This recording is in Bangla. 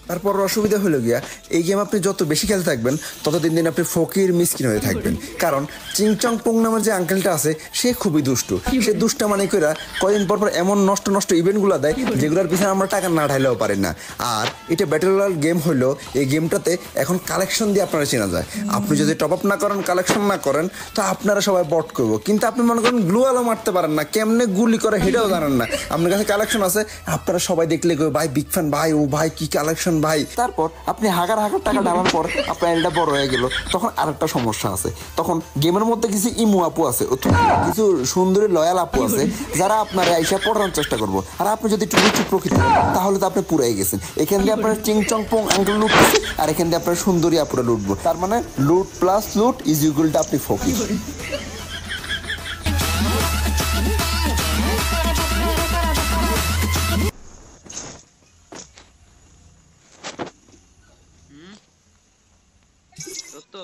তারপর অসুবিধা হলো গিয়া এই গেম আপনি যত বেশি খেলতে থাকবেন তত দিন দিন আপনি ফকির মিসকিন হয়ে থাকবেন। কারণ চিংচং পোং নামের যে আঙ্কেলটা আছে সে খুবই দুষ্টু। সে দুষ্টা মানে কইরা কদিন পর পর এমন নষ্ট নষ্ট ইভেন্টগুলো দেয় যেগুলোর পিছনে আমরা টাকা না ঢাইলেও পারি না। আর এটা ব্যাটল রয়্যাল গেম হলো, এই গেমটাতে এখন কালেকশন দিয়ে আপনারা চেনা যায়। আপনি যদি টপ আপ না করেন, কালেকশন না করেন, তো আপনারা সবাই বট করবো। কিন্তু আপনি মনে করেন গ্লু আলো মারতে পারেন না, কেমনে গুলি করে সেটাও জানেন না, আপনার কাছে কালেকশন আছে, আপনারা সবাই দেখলে ভাই বিগ ফ্যান, ভাই ও ভাই কি কালেকশন ভাই। তারপর আপনি হাজার হাজার টাকা ঢালার পর আপনার এটা বড় হয়ে গেল, তখন আরেকটা সমস্যা আছে। তখন গেমের মধ্যে কিছু ইমু আপু আছে, কিছু সুন্দরী লয়াল আপু আছে যারা আপনার আইসা পড়ানোর চেষ্টা করবো। আর আপনি যদি একটু লুচু প্রকৃতি তাহলে তো আপনি পুরাই গেছেন। এখান দিয়ে আপনার চিংচং পোং আঙ্কেল লুটতেছে, আর এখান দিয়ে আপনার সুন্দরী আপুরা লুটবো। তার মানে লুট প্লাস লুট ইজ ইকুয়াল টু আপনি ফকির। দোস্ত